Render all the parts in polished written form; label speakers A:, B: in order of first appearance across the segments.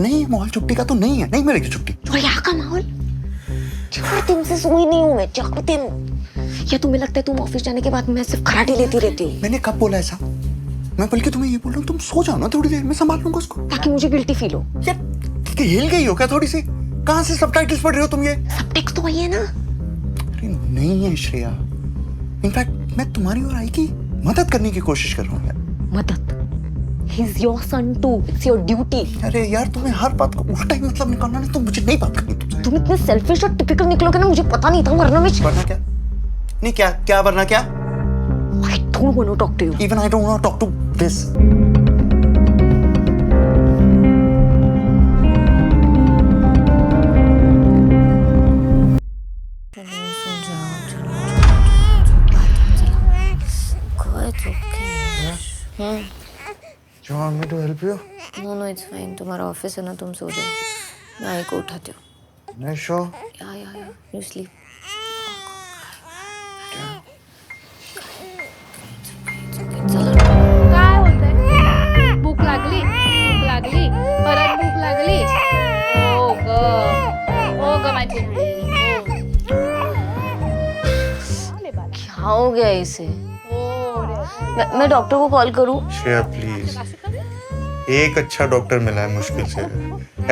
A: नहीं, माहौल छुट्टी का तो नहीं है, नहीं मिलेगी छुट्टी।
B: और यहाँ का माहौल 4 दिन से सोई नहीं हूँ मैं, 4 दिन। या तुम्हें लगता है तुम ऑफिस जाने के बाद मैं सिर्फ खराटे लेती रहती हूँ?
A: मैंने कब बोला ऐसा? मैं बल्कि तुम्हें ये बोल रहा हूँ, तुम सो जाओ ना थोड़ी देर, मैं संभाल लूंगा उसको।
B: ताकि मुझे गिल्टी फील हो।
A: यार हिल गई हो क्या थोड़ी सी? कहाँ से सबटाइटल्स पढ़ रहे हो तुम ये?
B: सबटेक्स्ट तो वही है ना।
A: अरे नहीं है श्रेया, इनफैक्ट मैं तुम्हारी और आई की मदद करने की कोशिश कर रहा हूँ यार।
B: मदद? He's your son too. It's your duty.
A: अरे यार तुम्हें हर बात का उल्टा ही मतलब निकालना नहीं, तो मुझे नहीं बात करनी तुमसे।
B: तुम इतने सेल्फिश और टिपिकल निकलोगे ना, मुझे पता नहीं था। वरना मैं
A: वरना क्या? नहीं क्या क्या वरना क्या?
B: I don't want to talk to you.
A: Even I don't want to talk to this. Do you want me to help you?
B: No, it's fine. तुम्हारा ऑफिस है ना, तुम सो जाओ। मैं आई को उठाती हूँ।
A: मैं sure.
B: या you sleep.
C: काय होतंय? भूक लागली? परत भूक लागली? ओ ग माझी
B: क्या हो गया इसे? मैं डॉक्टर को कॉल करूँ?
A: श्रेया प्लीज, एक अच्छा डॉक्टर मिला है मुश्किल से।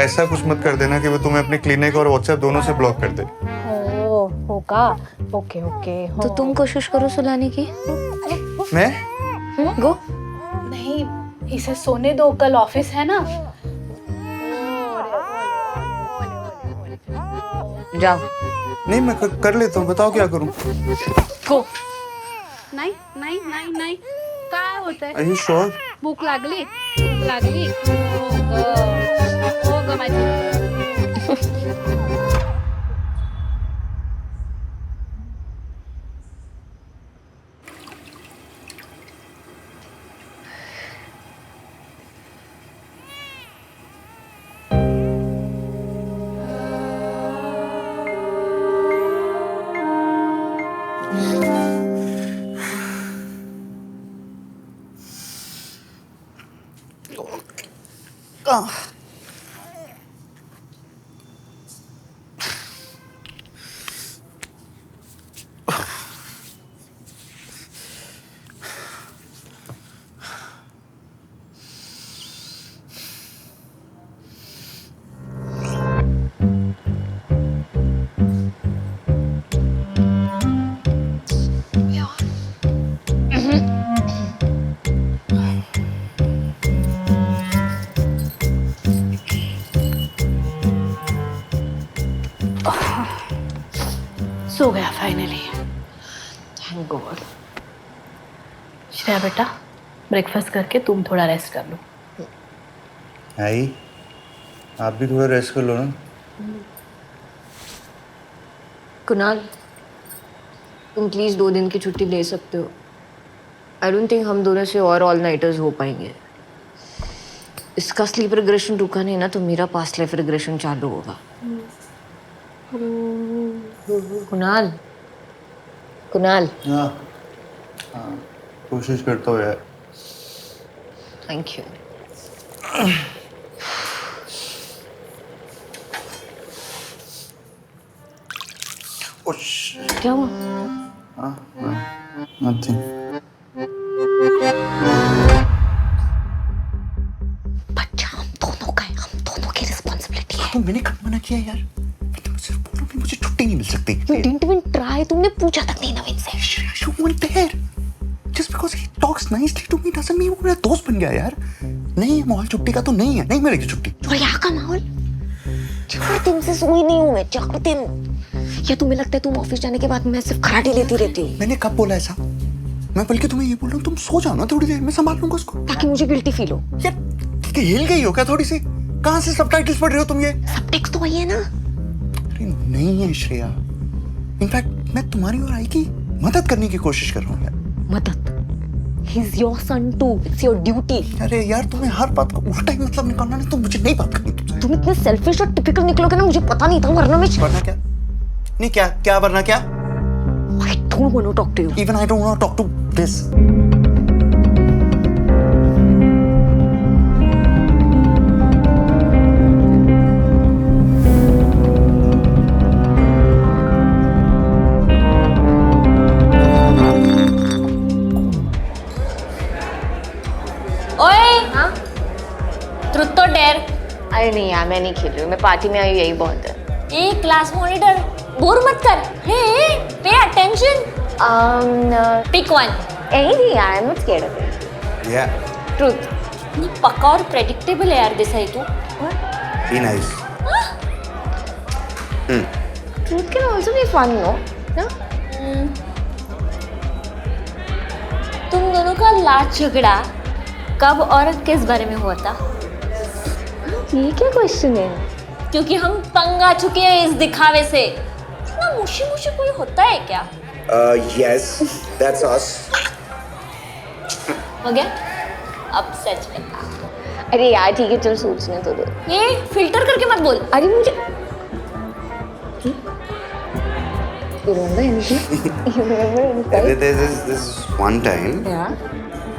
A: ऐसा कुछ मत कर देना कि वो तुम्हें अपने क्लिनिक और व्हाट्सएप दोनों से ब्लॉक कर दे।
C: हो का? ओके
B: तो तुम कोशिश करो सुलाने की।
A: मैं?
B: गो।
C: नहीं, इसे सोने दो, कल ऑफिस है ना।
B: जाओ।
A: नहीं मैं कर लेता हूँ, बताओ क्या करूँ?
B: गो।
C: नाही काय होतंय?
A: Are you sure?
C: भूक लागली? ओ ग माझी सो गया फाइनली।
B: Thank God.
C: श्रेया बेटा, ब्रेकफास्ट करके तुम थोड़ा रेस्ट कर लो।
A: आई, आप भी थोड़ा रेस्ट कर लो ना।
B: कुणाल, तुम प्लीज 2 दिन की छुट्टी ले सकते हो। आई डोंट थिंक हम दोनों से और ऑल नाइटर्स हो पाएंगे। इसका स्लीप रिग्रेशन रुका नहीं ना, तो मेरा पास्ट लाइफ रिग्रेशन चालू होगा। कुणाल।
A: हाँ, कोशिश करता हूँ यार।
B: Thank you. क्या हुआ?
A: Nothing.
B: बच्चा हम दोनों का है, हम दोनों की रिस्पॉन्सिबिलिटी है।
A: तो मैंने कब मना किया यार? मैं तुम्हें सिर्फ बोल रहा हूँ कि मुझे छुट्टी नहीं मिल सकती।
B: You didn't even try. तुमने पूछा तक नहीं नवीन से।
A: You weren't there. Just because he talks nicely to me doesn't mean वो मेरा दोस्त बन गया यार। नहीं, माहौल छुट्टी का तो नहीं है, नहीं मिलेगी छुट्टी।
B: और यहाँ का माहौल 4 दिन से सोई नहीं हूँ मैं, 4 दिन। या तुम्हें लगता है तुम ऑफिस जाने के बाद मैं सिर्फ खराटे लेती रहती हूँ?
A: मैंने कब बोला ऐसा? मैं बल्कि तुम्हें ये बोल रहा हूँ, तुम सो जाओ ना थोड़ी देर, मैं संभाल लूंगा उसको।
B: ताकि मुझे गिल्टी फील हो।
A: यार हिल गई हो क्या थोड़ी सी? कहाँ से सबटाइटल्स पढ़ रहे हो तुम ये?
B: सबटेक्स्ट तो वही है ना।
A: अरे नहीं है श्रेया, इनफैक्ट मैं तुम्हारी और आई की मदद करने की कोशिश कर रहा हूँ यार।
B: मदद? He's your son too. It's your duty.
A: अरे यार तुम्हें हर बात का उल्टा ही मतलब निकालना नहीं, तो मुझे नहीं बात करनी तुमसे।
B: तुम इतने सेल्फिश और टिपिकल निकलोगे ना, मुझे पता नहीं था। वरना मैं
A: वरना क्या? नहीं क्या क्या वरना क्या?
B: I don't want to talk to you.
A: Even I don't want to talk to this.
B: अरे नहीं यार, मैं नहीं खेल रही हूँ, मैं पार्टी में आई हूँ, यही बहुत है।
D: ए क्लास मॉनिटर, बोर मत कर। हे pay attention. Pick one.
B: Anything यार, I'm not scared of it.
A: Yeah,
B: Truth.
D: नहीं पक्का और प्रेडिक्टेबल है यार देसाई तू।
A: be nice.
B: Truth can also be fun, no? No?
D: तुम दोनों का लाड झगड़ा कब और किस बारे में हुआ था?
B: ये क्या क्वेश्चन है?
D: क्योंकि हम तंग आ चुके हैं इस दिखावे से। इतना मुशी मुशी कोई होता है क्या?
E: Yes, that's us.
D: हो गया? अब सच बता।
B: अरे यार ठीक है, चल सोचने तो दो।
D: ये फिल्टर करके मत बोल।
B: अरे मुझे You remember anything? You remember anything?
E: This one time
B: Yeah.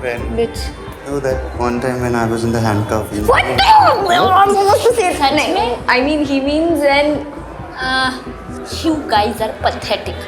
E: when
B: Which?
E: oh, that one time when I was in the handcuff.
B: What? No, I'm supposed to say
D: सच
B: नहीं.
D: में?
B: I mean, he means when.
D: You guys are pathetic.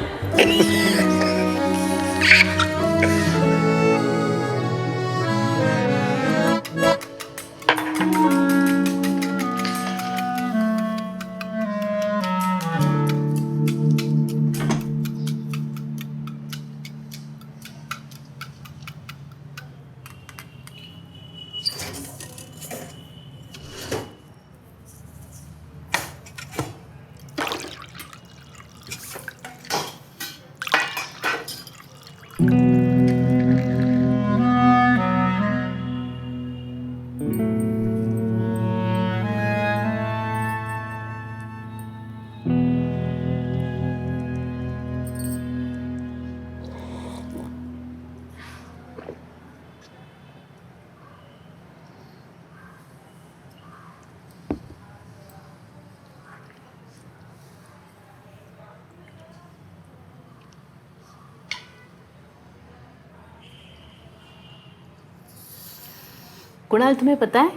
C: Kunal, तुम्हें पता है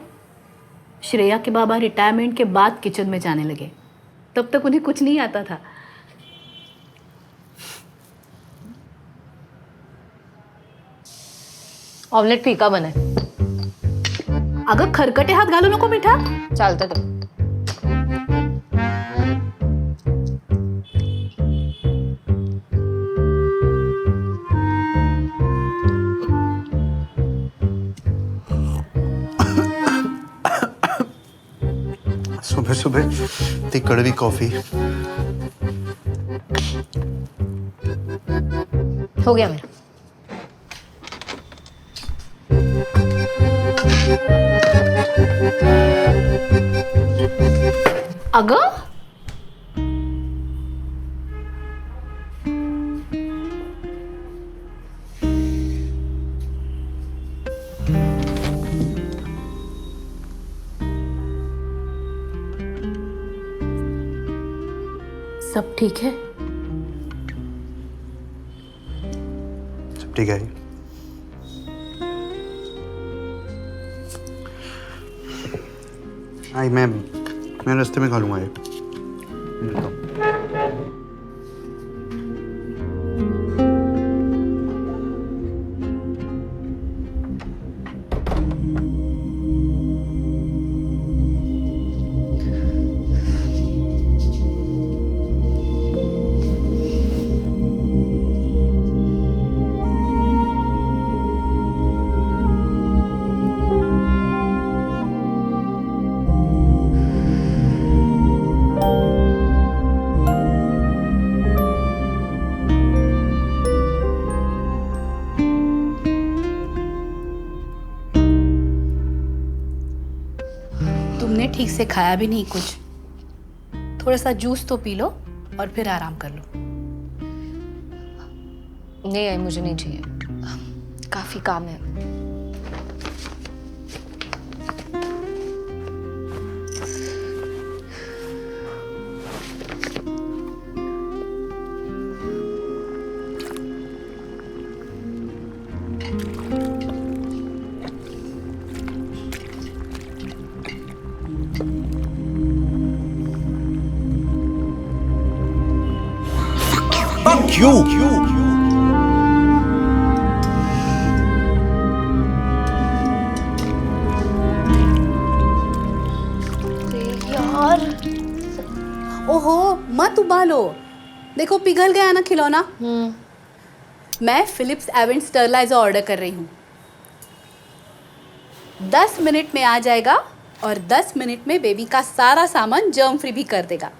C: श्रेया के बाबा retirement के बाद kitchen में जाने लगे। तब तक उन्हें कुछ नहीं आता था।
B: ऑमलेट फीका बना है।
C: अगं खरकटे हात घालू नको मिठा।
B: चालतं तर.
A: सुबह सुबह इतनी कड़वी कॉफी।
B: हो गया मेरा.
C: अगं सब ठीक है?
A: सब ठीक है। आई मैं रास्ते में खा लूंगा ये। मिलता हूँ।
C: तुमने ठीक से खाया भी नहीं कुछ। थोड़ा सा जूस तो पी लो और फिर आराम कर लो।
B: नहीं आई, मुझे नहीं चाहिए, काफी काम है।
E: Fuck you!
D: यार
C: ओहो मत उबालो, देखो पिघल गया ना खिलौना। मैं फिलिप्स एवेंट स्टरलाइजर ऑर्डर कर रही हूँ। 10 मिनट में आ जाएगा और 10 मिनट में बेबी का सारा सामान जर्म फ्री भी कर देगा।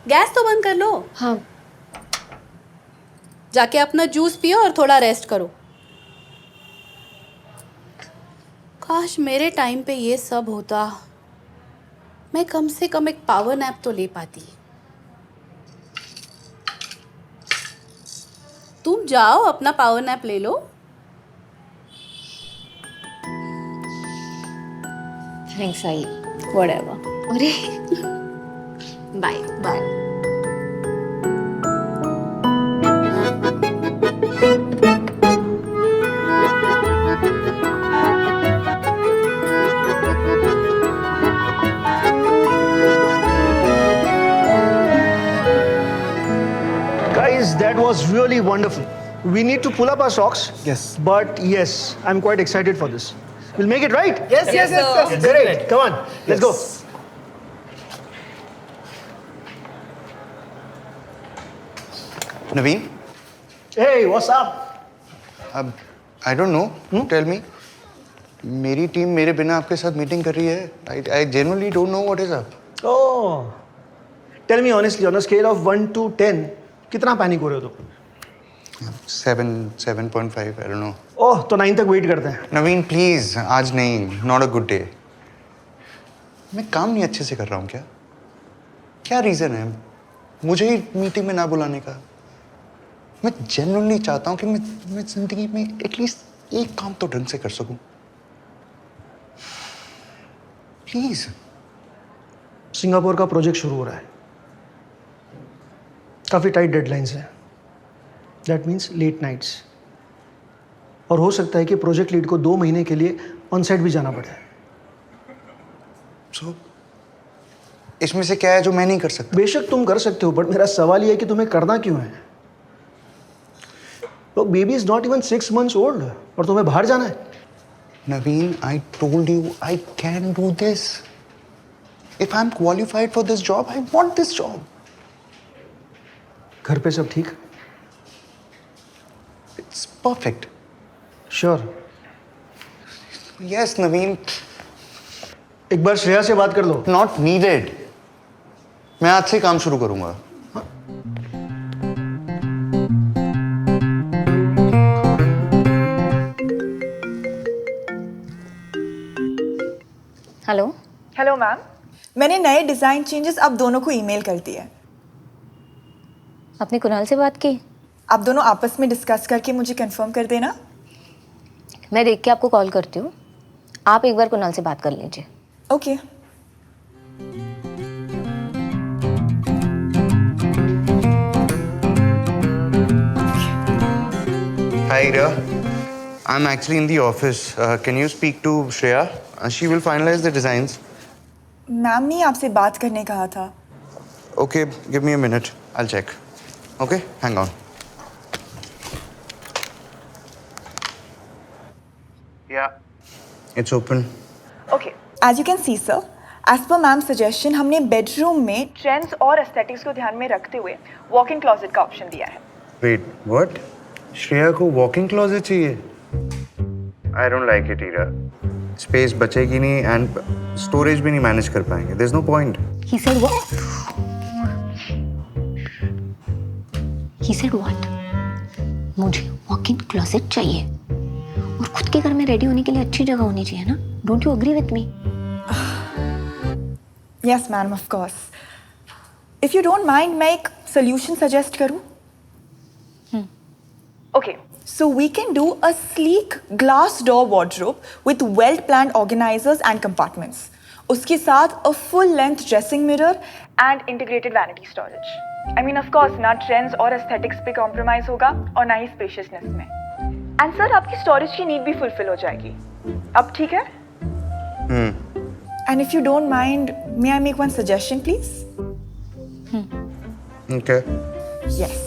C: गैस तो बंद कर लो।
B: हाँ।
C: जाके अपना जूस पियो और थोड़ा रेस्ट करो। काश मेरे टाइम पे ये सब होता, मैं कम से कम एक पावर नैप तो ले पाती। तुम जाओ अपना पावर नैप ले लो।
B: थैंक्स आई।
C: व्हाटएवर।
B: अरे bye bye.
F: Guys, that was really wonderful. We need to pull up our socks.
E: Yes.
F: But yes, I'm quite excited for this. We'll make it, right?
E: Yes.
F: Great. Come on, let's go.
E: Naveen,
F: Hey, what's up?
E: I don't know. Tell me. मेरी team मेरे बिना आपके साथ meeting कर रही है. I genuinely don't know what is up.
F: Oh, tell me honestly, on a scale of 1 to 10, कितना panic हो रहे हो तुम?
E: 7.5. I don't know.
F: ओह, तो 9 तक वेट करते हैं.
E: नवीन प्लीज, आज नहीं. Not a good day. मैं काम नहीं अच्छे से कर रहा हूँ क्या? क्या रीजन है मुझे ही मीटिंग में ना बुलाने का? मैं जेन्युइनली चाहता हूँ कि मैं जिंदगी में एटलीस्ट एक काम तो ढंग से कर सकूं. प्लीज.
F: सिंगापुर का प्रोजेक्ट शुरू हो रहा है. काफ़ी टाइट डेडलाइंस हैं. That means late nights. और हो सकता है कि प्रोजेक्ट लीड को 2 महीने के लिए ऑन साइट भी जाना पड़े.
E: So, इसमें से क्या है जो मैं नहीं कर सकता?
F: बेशक तुम कर सकते हो, बट मेरा सवाल ये है कि तुम्हें करना क्यों है? तो baby is not even 6 months old और तुम्हें बाहर जाना है.
E: Naveen, I told you I can do this. If I'm qualified for this job, I want this job.
F: घर पे सब ठीक?
E: It's perfect.
F: Sure.
E: Yes, Naveen.
F: एक बार श्रेया से बात कर लो.
E: Not needed. मैं आज से काम शुरू करूंगा.
B: हेलो।
G: हेलो मैम, मैंने नए डिज़ाइन चेंजेस आप दोनों को ईमेल कर दिए.
B: आपने कुणाल से बात की?
G: आप दोनों आपस में डिस्कस करके मुझे कंफर्म कर देना.
B: मैं देख के आपको कॉल करती हूँ. आप एक बार कुणाल से बात कर लीजिए.
G: Okay.
E: Hi, Ira. I'm actually in the office. Can you speak to Shreya? She will finalize the designs.
G: Ma'am ने आपसे बात करने कहा था.
E: Okay, give me a minute. I'll check. Okay, hang on. Yeah. It's open.
G: Okay. As you can see sir, as per ma'am suggestion हमने bedroom में trends और aesthetics को ध्यान में रखते हुए वॉक इन क्लोजेट का ऑप्शन दिया है.
E: Wait, what? श्रेया को वॉकिंग क्लोजेट चाहिए? I don't like it, Ira. Space बचेगी नहीं एंड स्टोरेज भी नहीं मैनेज कर पाएंगे. There's no point.
B: He said what? He said what? मुझे वॉक इन क्लोजेट चाहिए और खुद के घर में रेडी होने के लिए अच्छी जगह होनी चाहिए ना. Don't you agree with me?
G: Yes ma'am, of course. If you don't mind मैं एक सोल्यूशन सजेस्ट करूं. Okay, so we can do a sleek glass door wardrobe with well planned organizers and compartments. उसके साथ a full length dressing mirror and integrated vanity storage. I mean of course ना trends और aesthetics पे compromise होगा और ना ही spaciousness में. And sir आपकी storage की need भी fulfill हो जाएगी. अब ठीक है? And if you don't mind, may I make one suggestion please?
E: Okay.
G: Yes.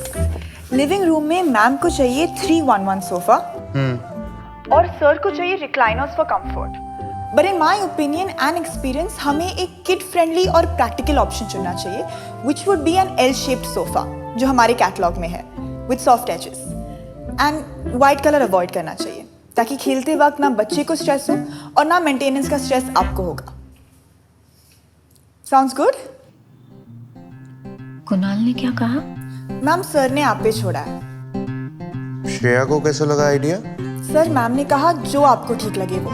G: Living room में मैम को चाहिए 311 सोफा और सर को चाहिए recliners for comfort. But in my opinion and experience हमें एक किड फ्रेंडली और प्रैक्टिकल ऑप्शन चुनना चाहिए which would be an L shaped sofa जो हमारे कैटलॉग में है with soft edges and white colour avoid करना चाहिए ताकि खेलते वक्त ना बच्चे को स्ट्रेस हो और ना मेंटेनेंस का स्ट्रेस आपको होगा. Sounds good?
D: कुणाल ने क्या कहा?
G: मैम सर ने आप पे छोड़ा है.
E: श्रेया को कैसे लगा आइडिया?
G: सर मैम ने कहा जो आपको ठीक लगे वो.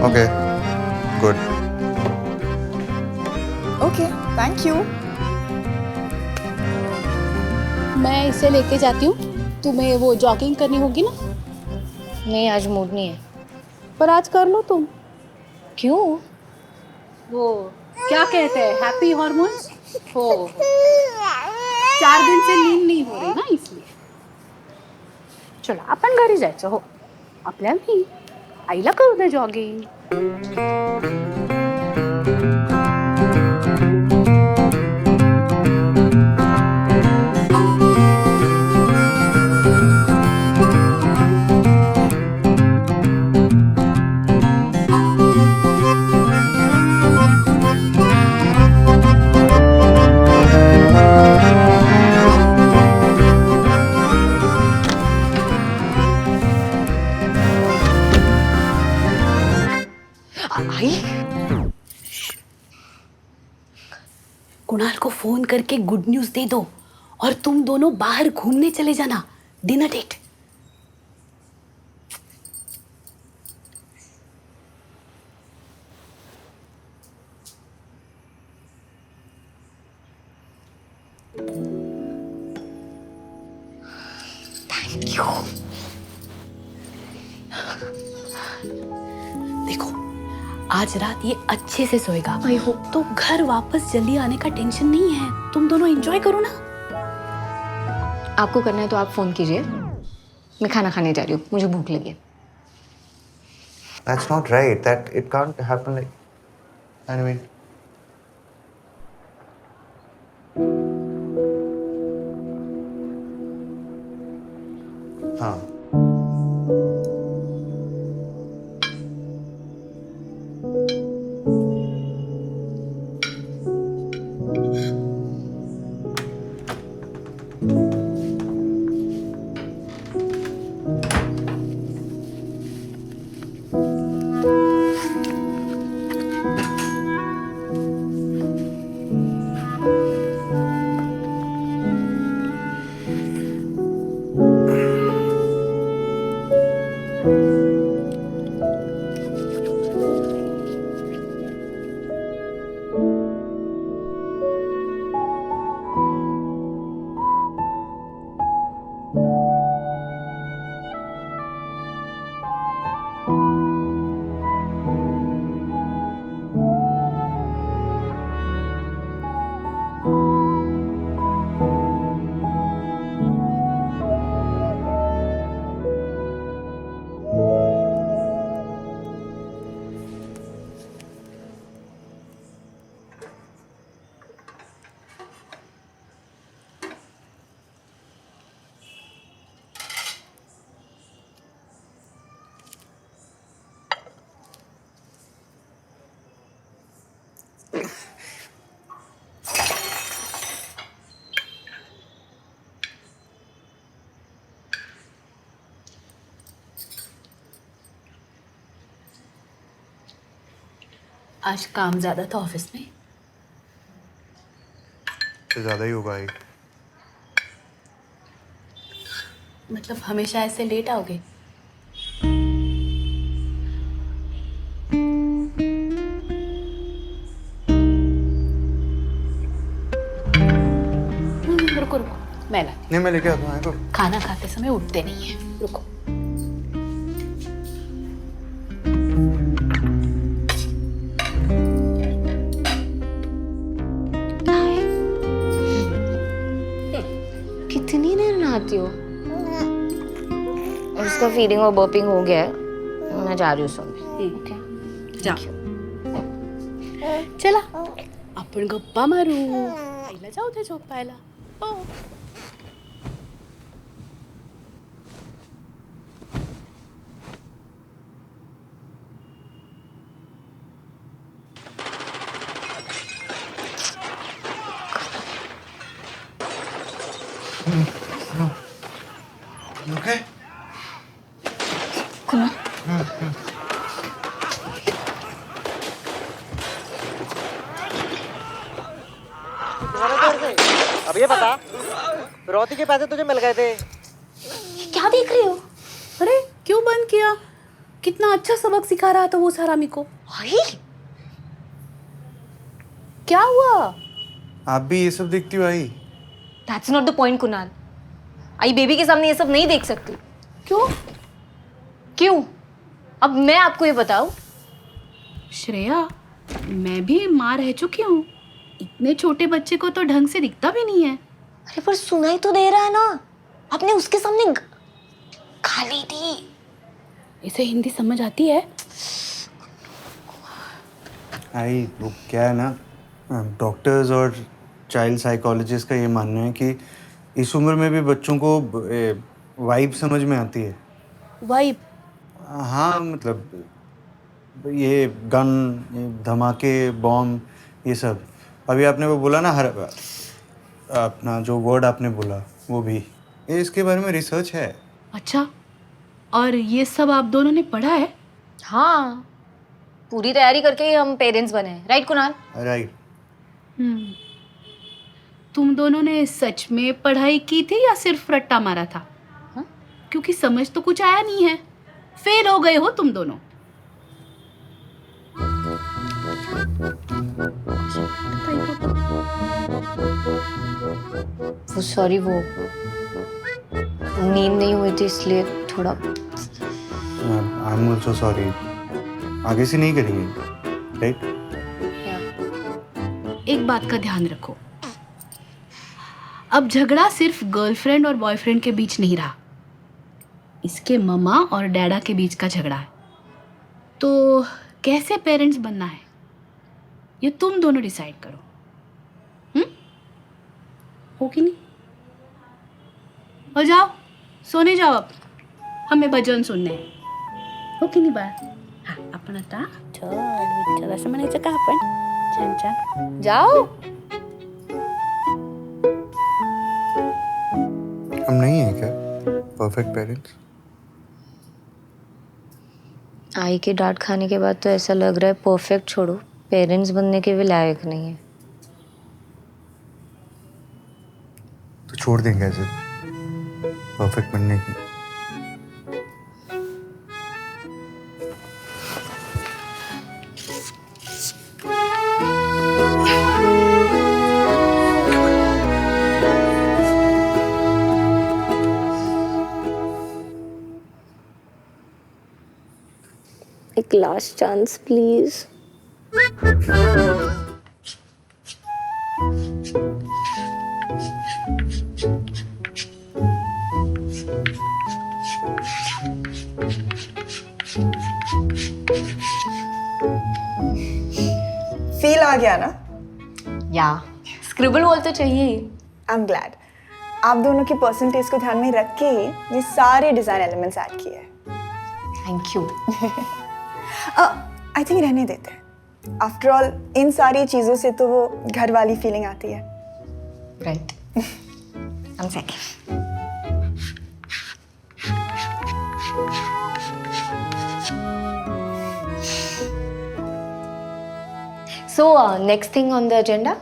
E: Okay, good.
G: Okay, thank you.
C: मैं इसे लेके जाती हूँ. तुम्हें वो जॉगिंग करनी होगी ना.
B: नहीं, आज मूड नहीं है.
C: पर आज कर लो तुम.
B: क्यों?
C: वो क्या कहते हैं, हैप्पी हॉर्मोन्स. हो 4 दिन से नींद नाही हो रही ना, इसलिए. चलो आपण घरी जायचं. हो, आपल्याला नाही, आईला करू दे जॉगिंग.
B: आई,
C: कुणाल को फोन करके गुड न्यूज दे दो और तुम दोनों बाहर घूमने चले जाना. Dinner date. देखो, आज रात ये अच्छे से सोएगा.
B: I hope.
C: तो घर वापस जल्दी आने का टेंशन नहीं है. तुम दोनों एंजॉय करो ना.
B: आपको करना है तो आप फोन कीजिए. मैं खाना खाने जा रही हूँ, मुझे भूख लगी है.
E: That's not right. That it can't happen like. Anyway. हाँ.
C: आज काम ज्यादा था ऑफिस में.
E: तो ज़्यादा ही होगा ही.
C: मतलब हमेशा ऐसे लेट आओगे? रुको रुको, मैं ला.
E: नहीं, मैं लेके आता हूँ. तो
C: खाना खाते समय उठते नहीं है. रुको.
B: कितनी देर नहाती हो? उसका फीडिंग और बर्पिंग हो गया है, मैं जा रही हूँ सोने. ओके,
C: जा. चला आपण गप्पा मारू. आईला जाऊ दे झोपायला. हो.
H: अब ये बता, रोटी के पैसे तुझे मिल गए थे।
D: क्या देख रही हो?
C: अरे क्यों बंद किया? कितना अच्छा सबक सिखा रहा था वो सरामी को।
D: आई
C: क्या हुआ?
A: आप भी ये सब देखती हो आई?
B: That's not the point Kunal. आई बेबी के सामने ये सब नहीं देख सकती।
C: क्यों?
B: क्यों? अब मैं आपको ये बताऊं?
C: श्रेया, मैं भी माँ रह चुकी हूँ। इतने छोटे बच्चे को तो ढंग से दिखता भी नहीं है।
D: अरे पर सुनाई तो दे रहा है ना, आपने उसके सामने खा ली थी।
C: इसे हिंदी समझ आती है?
A: आई वो क्या है ना, डॉक्टर्स और चाइल्ड साइकोलॉजिस्ट का ये मानना है कि इस उम्र में भी बच्चों को वाइब समझ में आती है।
C: वाइब?
A: हाँ मतलब ये गन, ये धमाके, बॉम्ब, ये सब। अभी आपने वो बोला ना, हर अपना जो वर्ड आपने बोला वो भी, ये इसके बारे में रिसर्च है।
C: अच्छा, और ये सब आप दोनों ने पढ़ा है?
B: हाँ, पूरी तैयारी करके ही हम पेरेंट्स बने हैं, राइट कुणाल?
A: राइट।
C: तुम दोनों ने सच में पढ़ाई की थी या सिर्फ रट्टा मारा था?
B: हाँ?
C: क्योंकि समझ तो कुछ आया नहीं है। फेल हो गए हो तुम दोनों।
B: वो सॉरी, वो नींद नहीं हुई थी इसलिए थोड़ा।
A: I am also sorry. आगे से नहीं करेंगे, राइट?
C: एक बात का ध्यान रखो, अब झगड़ा सिर्फ गर्लफ्रेंड और बॉयफ्रेंड के बीच नहीं रहा, इसके मम्मा और डैडा के बीच का झगड़ा है। तो कैसे पेरेंट्स बनना है ये तुम दोनों डिसाइड करो। हो कि नहीं? हो जाओ, सोने जाओ, अब हमें भजन सुनने हैं। हो की नाही बाळा? हा, आपण आता चल विठ्ठल असं म्हणायचं का आपण? छान छान जाओ.
A: हम नहीं है क्या परफेक्ट पेरेंट्स?
B: आई के डांट खाने के बाद तो ऐसा लग रहा है परफेक्ट छोड़ो, पेरेंट्स बनने के भी लायक नहीं है।
A: तो छोड़ देंगे ऐसे परफेक्ट बनने की?
B: एक लास्ट चांस प्लीज।
G: फील आ गया ना?
B: या स्क्रिबल वॉल तो चाहिए ही।
G: आई एम ग्लैड आप दोनों की परसेंटेज को ध्यान में रख के ही ये सारे डिजाइन एलिमेंट्स ऐड किए हैं।
B: Thank you.
G: आई थिंक रहने देते हैं। आफ्टर ऑल इन सारी चीज़ों से तो वो घर वाली फीलिंग आती है।
B: Right. I'm second. So, next thing on the agenda?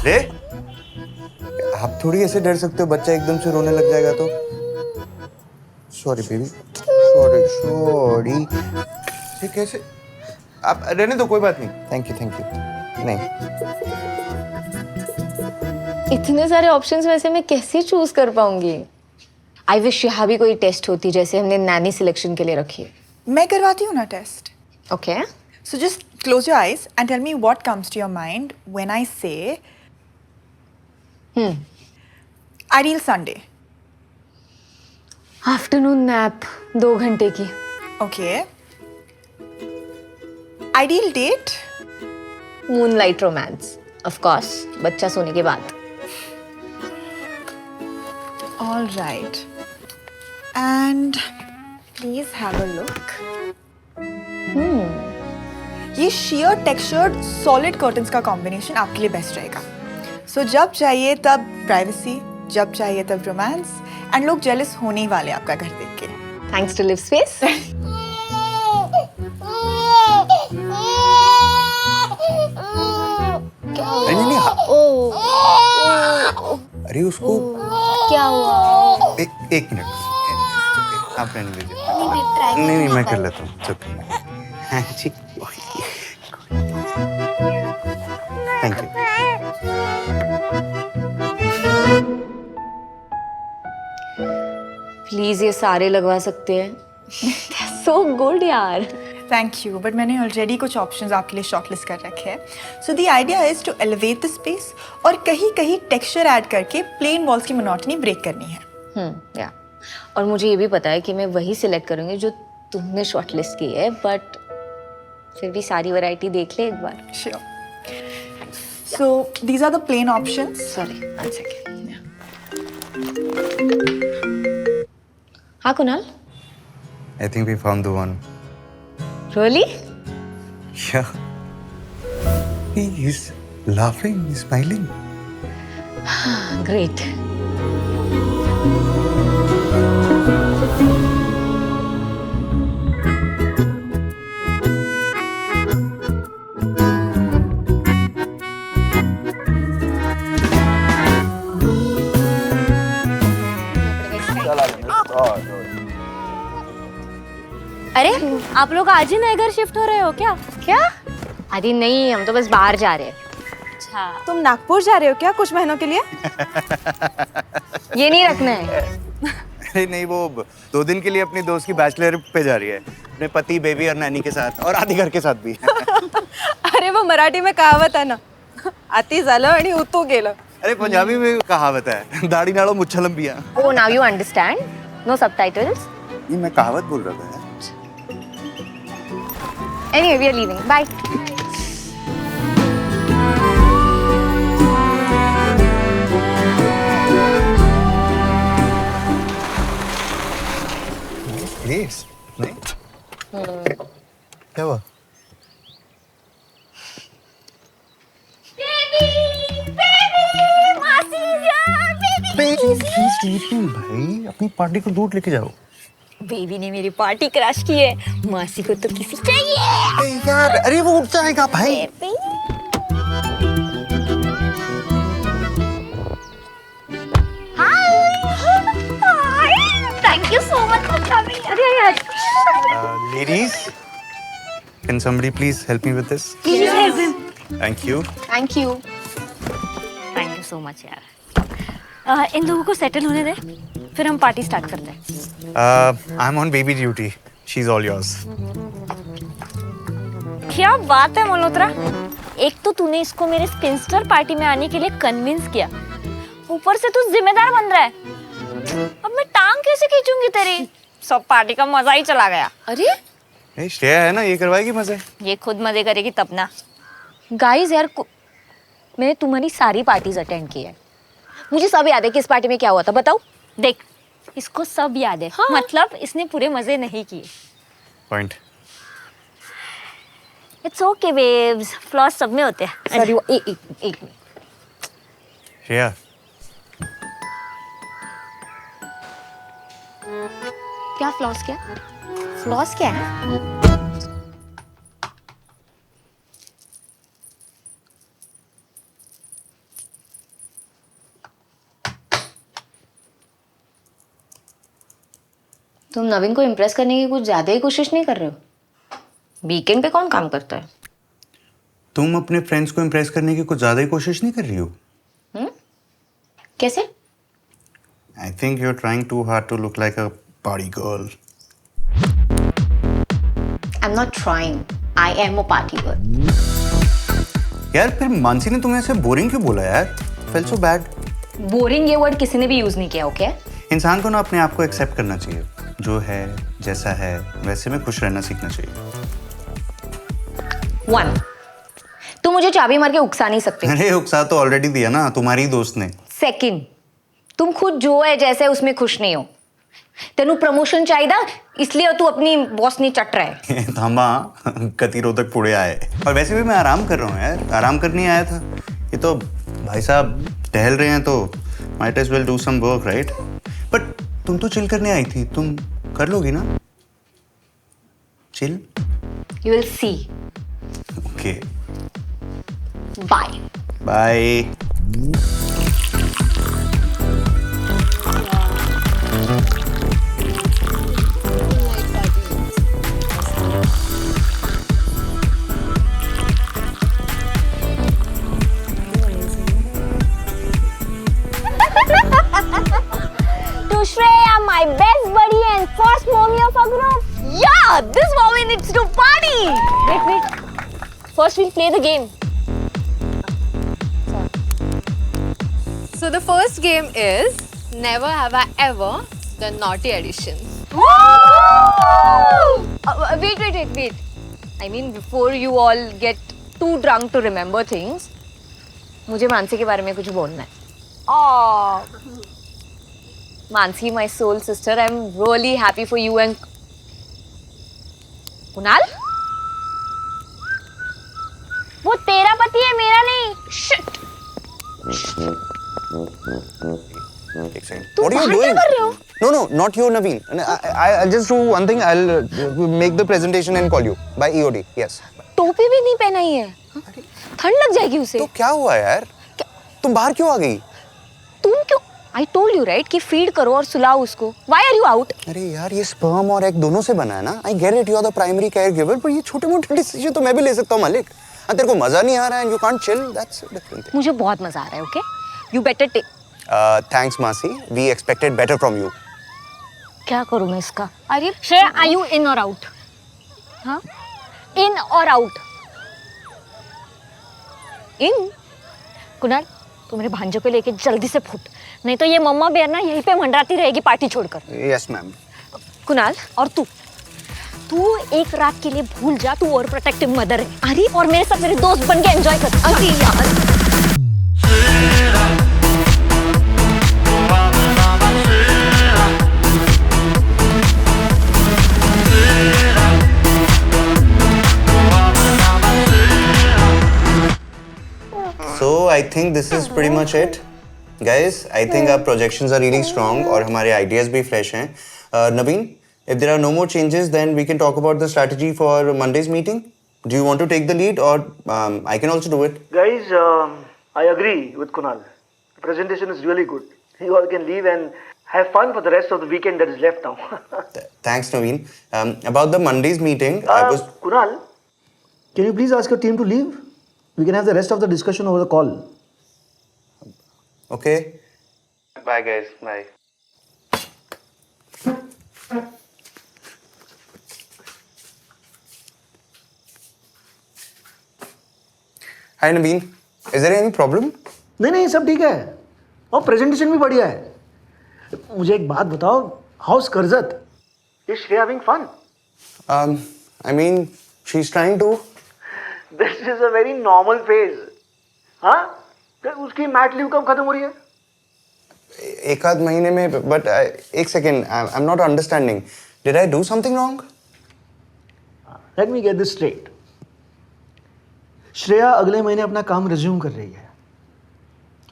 A: रे, आप थोड़ी ऐसे डर सकते हो, बच्चा एकदम से रोने लग जाएगा तो। Sorry baby, sorry. ये कैसे? आप रहने दो, कोई बात नहीं। थैंक यू नहीं।
B: इतने सारे ऑप्शंस में से मैं कैसे चूज कर पाऊंगी? आई विश यहाँ भी कोई टेस्ट होती जैसे हमने नैनी सिलेक्शन के लिए रखी है।
G: मैं करवाती हूँ ना test.
B: Okay.
G: So just close your eyes and tell me what comes to your mind when I say ideal Sunday.
B: Afternoon nap 2 घंटे की।
G: Okay. Ideal date?
B: Moonlight romance, of course, बच्चा सोने के बाद।
G: All right. And please have a look. ये sheer textured solid curtains का combination आपके लिए बेस्ट रहेगा. So जब चाहिए तब privacy, जब चाहिए तब romance, and लोग jealous होने ही वाले आपका घर देख के.
B: Thanks to Live Space.
A: नहीं नहीं अरे उसको
D: क्या हुआ?
A: एक मिनट आप रहने दीजिए. नहीं मैं कर लेता हूँ. It's okay. हाँ जी. Thank you.
B: प्लीज ये सारे लगवा सकते हैं. सो गुड यार.
G: Thank you, but मैंने already कुछ options आपके लिए shortlist कर रखे हैं. So the idea is to elevate the space और कहीं-कहीं texture add करके plain walls की monotony break करनी है.
B: या और मुझे ये भी पता है कि मैं वही सिलेक्ट करूंगी जो तुमने शॉर्टलिस्ट की है, बट फिर भी सारी वैरायटी देख ले एक बार.
G: Sure. So these are the plain options.
B: Sorry, one second. हाँ Kunal.
A: I think we found the one.
B: Really?
A: Yeah. He is laughing, he's smiling.
B: Great.
D: अरे आप लोग आज ही नए घर शिफ्ट हो रहे हो क्या?
B: क्या? अरे नहीं, हम तो बस बाहर जा रहे हैं.
D: अच्छा.
I: तुम नागपुर जा रहे हो क्या कुछ महीनों के लिए?
B: ये नहीं रखना है.
A: अरे नहीं, वो 2 दिन के लिए अपनी दोस्त की बैचलर पे जा रही है, अपने पति, बेबी और नैनी के साथ, और आधी घर के साथ भी.
I: अरे वो मराठी में कहावत है ना, आती झालं आणि उतू गेलं.
A: अरे पंजाबी में कहावत है, दाढ़ी नाड़ो मुच्छा लंबिया.
B: Oh, now you understand? No subtitles?
A: ये मैं कहावत बोल रहा था.
B: Anyway, we are leaving. Bye.
A: Please. नहीं? क्या हुआ? She's sleeping, भाई. अपनी पार्टी को दूर लेके जाओ.
D: बेबी ने मेरी पार्टी क्रैश की है. मासी को तो किसी चाहिए.
A: अरे यार, अरे वो उठ जाएगा भाई.
D: Thank you so much for coming. अरे यार.
A: Ladies, can somebody please help me with this? Thank you.
B: Thank you.
D: Thank you so much यार. इन लोगों को सेटल होने दे, फिर हम पार्टी स्टार्ट करते हैं.
A: I'm on baby duty. She's all yours.
D: क्या बात है मल्होत्रा. एक तो तूने इसको मेरे स्पिंस्टर पार्टी में आने के लिए कन्विंस किया, ऊपर से तू जिम्मेदार बन रहा है. अब मैं टांग कैसे खींचूंगी तेरी? सब पार्टी का मजा ही चला गया.
B: अरे
A: श्रेया है ना, ये करवाएगी मजे.
D: ये खुद मजे करेगी तब ना.
B: गाइस यार, मैंने तुम्हारी सारी पार्टीज अटेंड की है. मुझे सब याद है कि इस पार्टी में क्या हुआ था. बताओ.
D: देख, इसको सब याद है. हाँ. मतलब इसने पूरे मजे नहीं किए.
A: Point.
D: It's okay babes, flaws सब में होते हैं.
B: सॉरी, एक मिनट.
A: श्रेया.
B: क्या फ्लॉस? क्या फ्लॉस क्या है? तुम नवीन को इम्प्रेस करने की कुछ ज्यादा ही कोशिश नहीं कर रहे हो? वीकेंड पे कौन काम करता है?
A: तुम अपने फ्रेंड्स को इम्प्रेस करने की कुछ ज्यादा ही कोशिश नहीं कर रही हो?
B: कैसे?
A: I think you're trying too hard to look like a party girl.
B: I'm not trying. I am a party girl.
A: यार फिर मानसी ने तुम्हें ऐसे बोरिंग क्यों बोला यार? Felt so bad.
B: बोरिंग ये वर्ड किसी ने भी यूज नहीं किया. ओके?
A: इंसान को ना अपने आप को एक्सेप्ट करना चाहिए. जो है, जैसा है, वैसे में खुश रहना सीखना चाहिए.
B: 1. तुम मुझे चाबी मार के उकसा नहीं सकते.
A: अरे उकसा तो ऑलरेडी दिया ना तुम्हारी दोस्त ने.
B: 2. तुम खुद जो है जैसे उसमें खुश नहीं हो. तेनू प्रमोशन चाहिए इसलिए तू अपनी बॉस नहीं चट रहा है।
E: थामा गतिरोधक पुड़े आए। और वैसे भी मैं आराम कर रहा हूँ यार, आराम करने आया था। ये तो भाई साहब टहल रहे हैं तो might as well do some work right. But तुम तो चिल करने आई थी, तुम कर लोगी ना chill?
B: You will see.
E: Okay
B: bye
E: bye.
D: To Shreya, my best buddy and first mommy of our group. Yeah, this mommy needs to party. Wait. First we'll play the game.
I: So the first game is never have I ever done naughty additions.
B: Wait. I mean, before you all get too drunk to remember things, मुझे मानसी के बारे में कुछ बोलना है। Mansi, my soul sister, I'm really happy for you and Kunal?
D: वो तेरा पति है, मेरा नहीं। Shit.
E: एक second. What are you doing? No, not you, Naveen. I'll just do one thing. I'll make the presentation and call you by EOD. Yes.
B: टोपी भी नहीं पहनाई है। ठंड लग जाएगी उसे।
E: तो क्या हुआ यार? तुम बाहर क्यों आ गई?
B: तुम क्यों? I told you right कि फीड करो और सुलाओ उसको। Why are you out?
E: अरे यार ये स्पर्म और एग दोनों से बना है ना। I get it, you are the primary caregiver, पर ये छोटे-मोटे डिसीजन तो मैं भी ले सकता हूँ मालिक। तेरे को मजा नहीं आ रहा है and you can't chill, that's a different thing.
B: मुझे बहुत मजा आ रहा है, okay? You better take.
E: Thanks Masi, we expected better from you.
B: क्या करूँ मैं इसका?
D: अरे Shreya, are you in or out? हाँ? In or out?
B: In?
D: Kunal, तू मेरे भांजों को लेके जल्दी से फुट, नहीं तो ये मम्मा बेर ना यहीं पे मंडराती रहेगी पार्टी छोड़कर।
E: Yes ma'am.
B: कुणाल और तू
D: एक रात के लिए भूल जा तू और प्रोटेक्टिव मदर है। अरे और मेरे साथ मेरे दोस्त बन के एंजॉय कर।
B: अरे यार
E: So I think this is pretty much it. Guys, I think our projections are really strong और हमारे ideas भी fresh हैं. Naveen, if there are no more changes, then we can talk about the strategy for Monday's meeting. Do you want to take the lead or I can also do it?
F: Guys, I agree with Kunal. The presentation is really good. You all can leave and have fun for the rest of the weekend that is left now.
E: Thanks, Naveen. About the Monday's meeting, I was...
F: Kunal, can you please ask your team to leave? We can have the rest of the discussion over the call.
E: Okay. Bye, guys. Bye. Hi, Naveen. Is there any problem?
F: नहीं सब ठीक है और presentation भी बढ़िया है। मुझे एक बात बताओ, house Karjat? Is she having fun?
E: I mean, she's trying to.
F: This is a very normal phase. हाँ? उसकी मैट लीव कब खत्म हो रही है?
E: एक आध महीने में, but एक second, I'm not understanding. Did I do something wrong?
F: Let me get this straight. Shreya अगले महीने अपना काम रिज्यूम कर रही है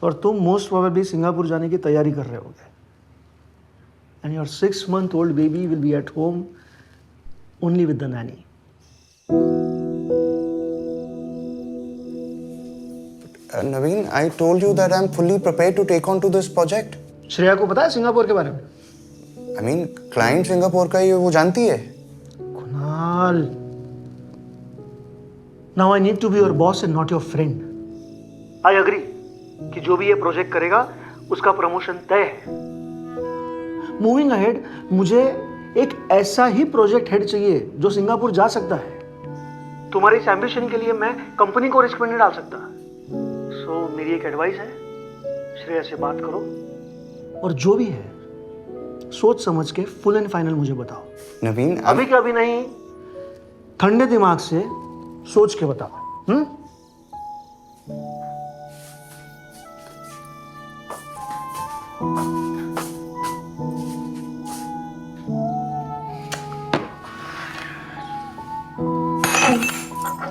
F: और तुम मोस्ट प्रोबेबली सिंगापुर जाने की तैयारी कर रहे होगे। And your 6-month-old baby will be at home only with the nanny.
E: Naveen, I told you that I'm fully prepared to take on to this project.
F: Shreya को पता है सिंगापुर के बारे में?
E: I mean, client सिंगापुर का ही वो जानती है।
F: Kunal, now I need to be your boss and not your friend. I agree कि जो भी ये प्रोजेक्ट करेगा उसका प्रमोशन तय है। Moving ahead, मुझे एक ऐसा ही प्रोजेक्ट हेड चाहिए जो सिंगापुर जा सकता है। तुम्हारी इस एम्बिशन के लिए मैं कंपनी को रिस्क में नहीं डाल सकता। सो मेरी एक एडवाइस है, श्रेया से बात करो और जो भी है सोच समझ के फुल एंड फाइनल मुझे बताओ।
E: नवीन,
F: अभी के अभी नहीं, ठंडे दिमाग से सोच के बताओ।
E: इसका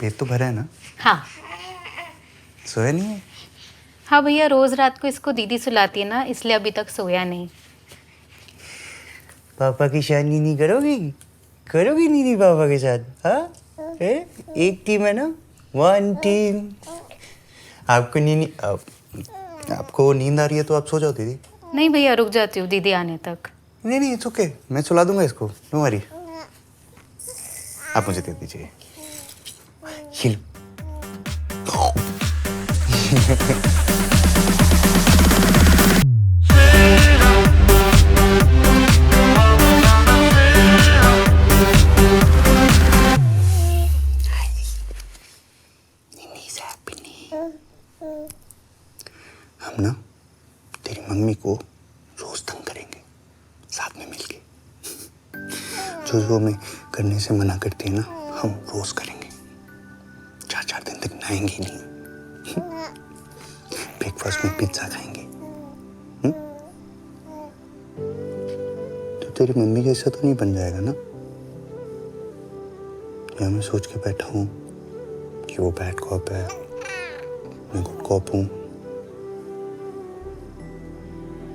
E: पेट तो भरा है ना?
C: हाँ
E: सोया नहीं है?
C: हाँ भैया, रोज रात को इसको दीदी सुलाती है ना, इसलिए अभी तक सोया नहीं।
A: पापा की शादी नहीं करोगी? करोगी नहीं पापा के साथ? हाँ, एक टीम है ना, वन टीम। आपको आपको नींद आ रही है तो आप सो जाओ दीदी।
C: नहीं भैया, रुक जाती हूँ दीदी आने तक।
A: नहीं नहीं, इट्स ओके, मैं सुला दूंगा इसको, डोंट वरी। आप मुझे दे दीजिए। ये लो। हम ना तेरी मम्मी को रोज तंग करेंगे साथ में मिलके। जो जो हमें करने से मना करती है ना, हम रोज करेंगे। 4-4 दिन तक नहाएंगे ही नहीं। ब्रेकफास्ट में पिज्जा खाएंगे। तो तेरी मम्मी जैसा तो नहीं बन जाएगा ना? या मैं सोच के बैठा हूँ कि वो बैड कॉप है, मैं गुड कॉप हूँ।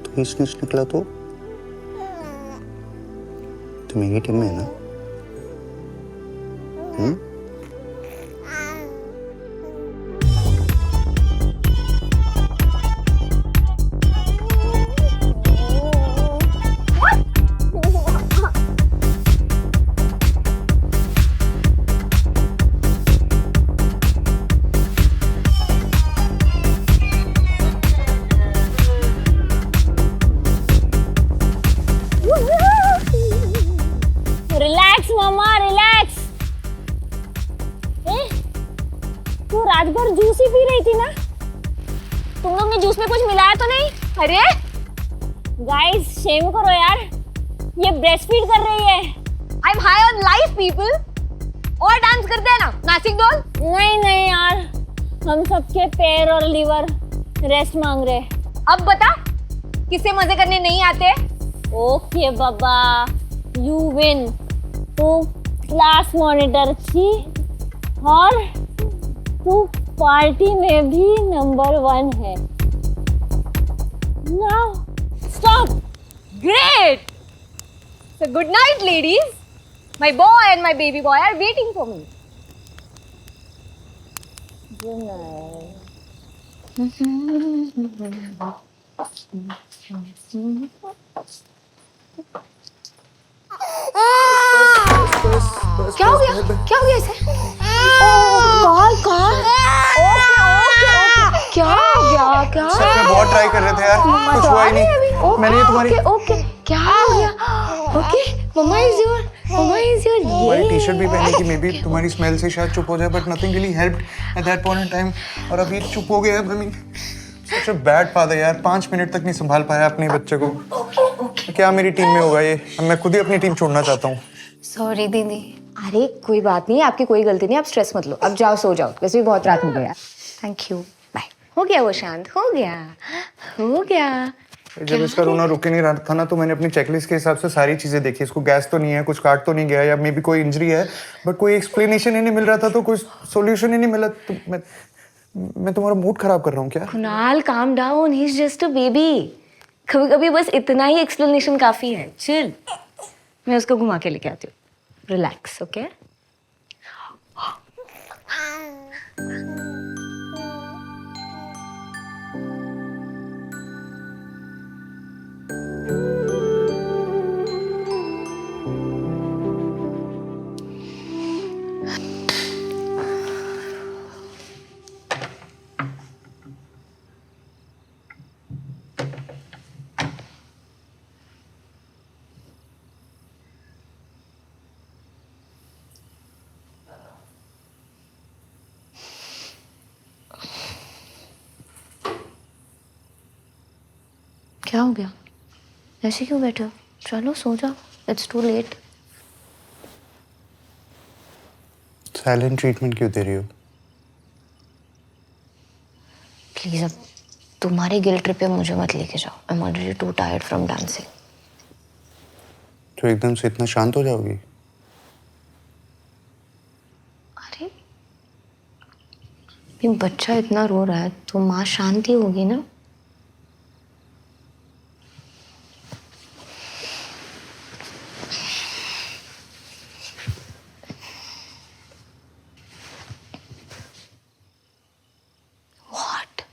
A: तो स्निच निकला तो मेरी टीम में है ना?
D: रिलैक्स मामा, रिलैक्स। तू रात भर जूस ही पी रही थी ना? तुम लोग ने जूस में कुछ मिलाया तो नहीं? अरे गाइस, शेम करो यार, ये ब्रेस्ट फीड कर रही है। I am high on life people. और डांस करते हैं ना, नासिक डॉल। नहीं नहीं यार, हम सबके पैर और लीवर रेस्ट मांग रहे। अब बता, किसे मजे करने नहीं आते? Okay Baba, you win. तू क्लास मॉनिटर थी और तू पार्टी में भी नंबर 1 है। Now stop. Great. So good night, ladies. My boy and my baby boy are waiting for me. Good night.
B: क्या हो गया? क्या हो गया इसे? क्या हो गया? क्या?
E: सच में बहुत ट्राई कर रहे थे यार, कुछ हुआ ही नहीं। मैंने ये तुम्हारी
B: क्या हो गया? ओके, मम्मा इज योर
E: तुम्हारी टी शर्ट भी पहनी थी, मे बी तुम्हारी स्मेल से शायद चुप हो जाए, but nothing really helped at that point in time. और अभी चुप हो गया। I mean such a bad father यार, 5 मिनट तक नहीं संभाल पाया अपने बच्चे को। क्या मेरी टीम में होगा ये? अब मैं खुद ही अपनी टीम छोड़ना चाहता हूँ।
C: सॉरी दीदी।
B: अरे कोई बात नहीं, आपकी कोई गलती नहीं, आप स्ट्रेस मत लो। अब जाओ, सो जाओ, वैसे भी बहुत रात हो गया। Thank you, bye. हो गया वो शांत, हो गया।
E: जब इसका रोना रुक ही नहीं रहा था ना, तो मैंने अपनी चेकलिस्ट के हिसाब से सारी चीजें देखी। इसको गैस तो नहीं है, कुछ काट तो नहीं गया, या मे बी कोई इंजरी है, बट कोई एक्सप्लेनेशन ही नहीं मिल रहा था, तो कोई सोल्यूशन ही नहीं मिला। तो मैं तुम्हारा मूड खराब कर रहा हूँ क्या?
B: Kunal, calm down, he is just a baby. कभी कभी बस इतना ही एक्सप्लेनेशन काफी है। चिल, मैं उसको घुमा के लेके आती हूँ। Relax, okay? क्या हो गया? ऐसे क्यों बैठे हो? चलो सो जाओ, it's too late.
E: Silent treatment क्यों दे रही हो?
B: प्लीज अब तुम्हारी गिल्ट ट्रिप पे मुझे मत लेके जाओ. I am already two tired from dancing.
E: तो एकदम से इतना शांत हो जाओगी?
B: अरे ये बच्चा इतना रो रहा है तो माँ शांति होगी ना. What?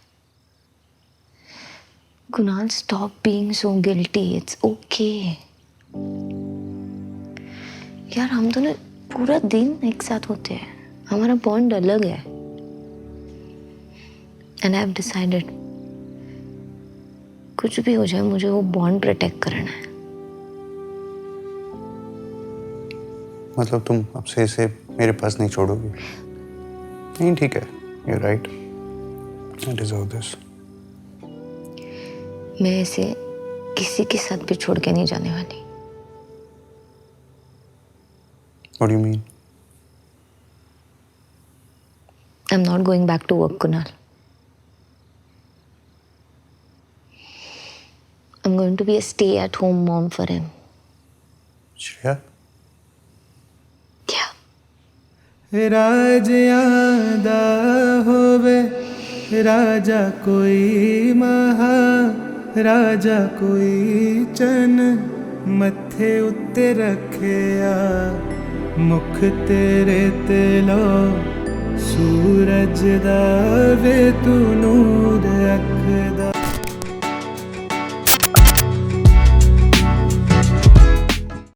B: Kunal, stop being so guilty. It's okay. यार हम दोनों पूरा दिन एक साथ होते हैं. हमारा बॉन्ड अलग है. And I've decided कुछ भी हो जाए मुझे वो बॉन्ड प्रोटेक्ट करना है.
E: मतलब तुम अब से इसे मेरे पास नहीं छोड़ोगी? नहीं, ठीक है, you're right. I deserve this.
B: मैं इसे किसी के साथ भी छोड़ के नहीं जाने वाली.
E: What do you mean?
B: I'm not going back to work, Kunal. I'm going to be a stay-at-home mom for him.
E: Shreya?
B: क्या?
J: राज यादा होवे राजा कोई महा राजा कोई चन मथे उत्ते रखिया मुख तेरे ते लो सूरज दा वे तू नूर अख दा.